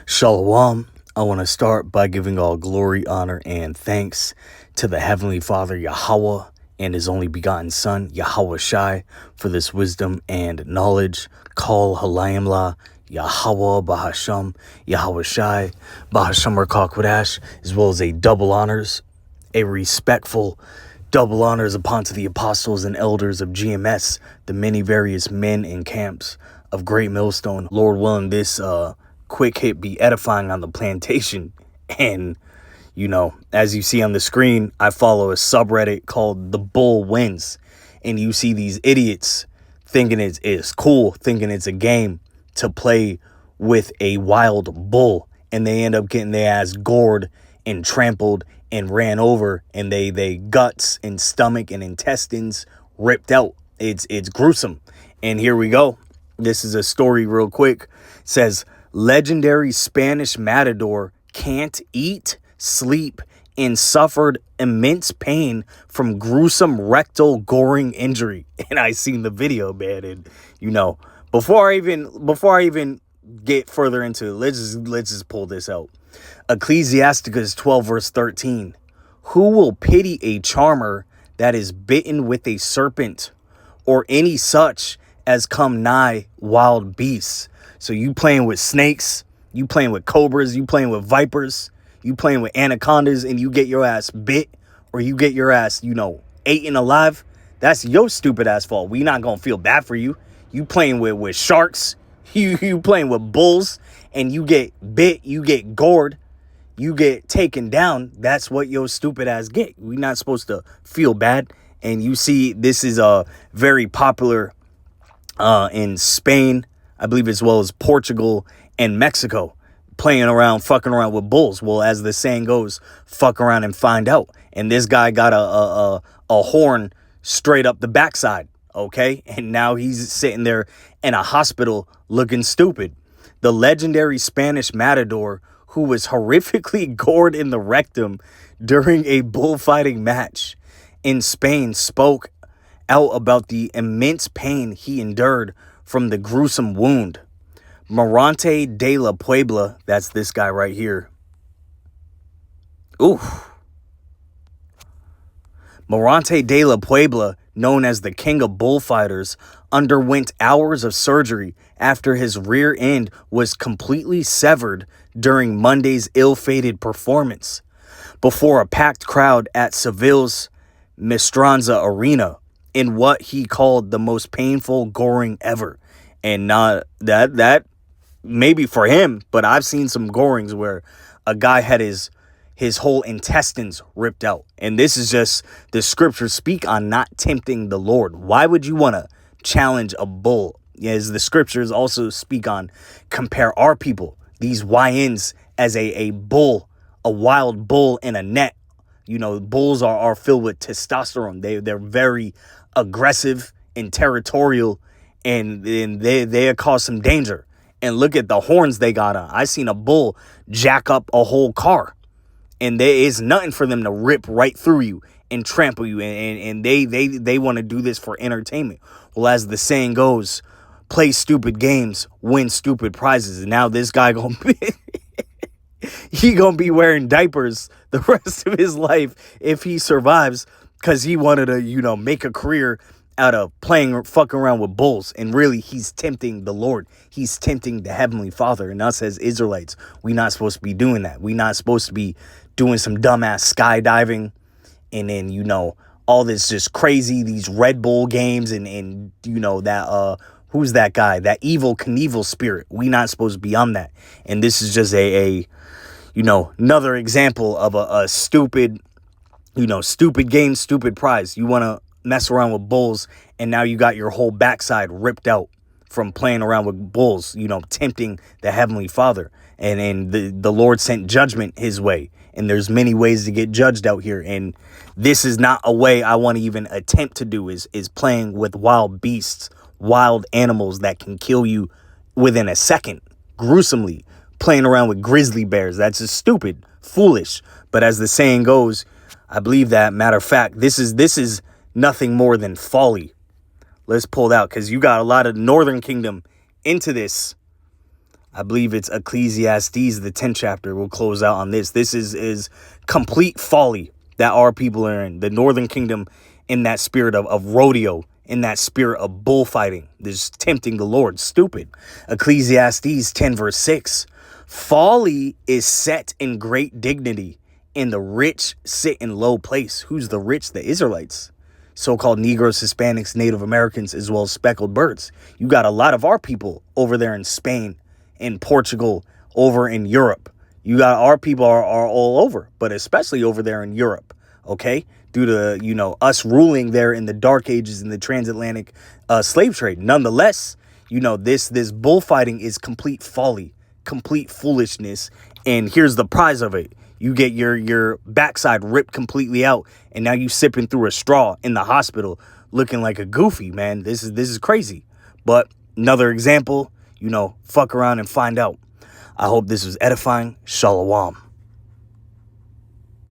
Shalom. I want to start by giving all glory, honor, and thanks to the Heavenly Father, Yahweh, and His only begotten Son, Yahweh Shai, for this wisdom and knowledge. Kol Halayim La, Yahweh Bahasham, Yahweh Shai, Bahasham Rakak, as well as a double honors, a respectful double honors upon to the apostles and elders of GMS, the many various men and camps of Great Millstone. Lord willing, this quick hit be edifying on the plantation. And as you see on the screen, I follow a subreddit called The Bull Wins, and you see these idiots thinking it's cool, thinking it's a game to play with a wild bull, and they end up getting their ass gored and trampled and ran over, and they guts and stomach and intestines ripped out. It's gruesome. And here we go. This is a story real quick. It says, legendary Spanish Matador can't eat, sleep, and suffered immense pain from gruesome rectal goring injury. And I seen the video, man. And before I even get further into it, let's just pull this out. Ecclesiasticus 12 verse 13. Who will pity a charmer that is bitten with a serpent, or any such as come nigh wild beasts? So you playing with snakes, you playing with cobras, you playing with vipers, you playing with anacondas, and you get your ass bit, or you get your ass, eaten alive. That's your stupid ass fault. We not gonna feel bad for you. You playing with sharks, you playing with bulls, and you get bit, you get gored, you get taken down. That's what your stupid ass get. We not supposed to feel bad. And you see, this is very popular in Spain, I believe, as well as Portugal and Mexico, fucking around with bulls. Well, as the saying goes, fuck around and find out. And this guy got a horn straight up the backside, okay? And now he's sitting there in a hospital looking stupid. The legendary Spanish Matador, who was horrifically gored in the rectum during a bullfighting match in Spain, spoke out about the immense pain he endured from the gruesome wound. Morante de la Puebla, that's this guy right here. Morante de la Puebla, known as the king of bullfighters, underwent hours of surgery after his rear end was completely severed during Monday's ill-fated performance before a packed crowd at Seville's Mestranza Arena in what he called the most painful goring ever. And not that maybe for him, but I've seen some gorings where a guy had his whole intestines ripped out. And this is just, the scriptures speak on not tempting the Lord. Why would you want to challenge a bull? As the scriptures also speak on, compare our people, these YNs, as a bull, a wild bull in a net. Bulls are filled with testosterone. They're very aggressive and territorial, and they cause some danger. And look at the horns they got on. I seen a bull jack up a whole car, and there is nothing for them to rip right through you and trample you. And they want to do this for entertainment. Well, as the saying goes, play stupid games, win stupid prizes. And now this guy he gonna be wearing diapers the rest of his life if he survives, because he wanted to, make a career out of fucking around with bulls. And really, he's tempting the Lord. He's tempting the Heavenly Father. And us as Israelites, we not supposed to be doing that. We not supposed to be doing some dumbass skydiving and then, all this just crazy, these Red Bull games and that, who's that guy? That evil Knievel spirit. We not supposed to be on that. And this is just another example of a stupid, stupid game, stupid prize. You want to mess around with bulls, and now you got your whole backside ripped out from playing around with bulls, tempting the Heavenly Father. And the Lord sent judgment his way. And there's many ways to get judged out here. And this is not a way I want to even attempt to do, is playing with wild beasts, wild animals that can kill you within a second, gruesomely. Playing around with grizzly bears. That's just stupid, foolish. But as the saying goes, I believe that, matter of fact, this is nothing more than folly. Let's pull it out, because you got a lot of Northern Kingdom into this I believe it's Ecclesiastes, the 10th chapter. We'll close out on this. This is complete folly that our people are in. The Northern Kingdom in that spirit of rodeo, in that spirit of bullfighting. This tempting the Lord. Stupid. Ecclesiastes 10 verse 6. Folly is set in great dignity, and the rich sit in low place. Who's the rich? The Israelites. So-called Negroes, Hispanics, Native Americans, as well as speckled birds. You got a lot of our people over there in Spain, in Portugal, over in Europe. You got our people are all over, but especially over there in Europe, okay? Due to, us ruling there in the dark ages in the transatlantic slave trade. Nonetheless, this bullfighting is complete folly, complete foolishness. And here's the prize of it. You get your backside ripped completely out, and now you sipping through a straw in the hospital looking like a goofy, man. This is crazy. But another example, fuck around and find out. I hope this was edifying. Shalom.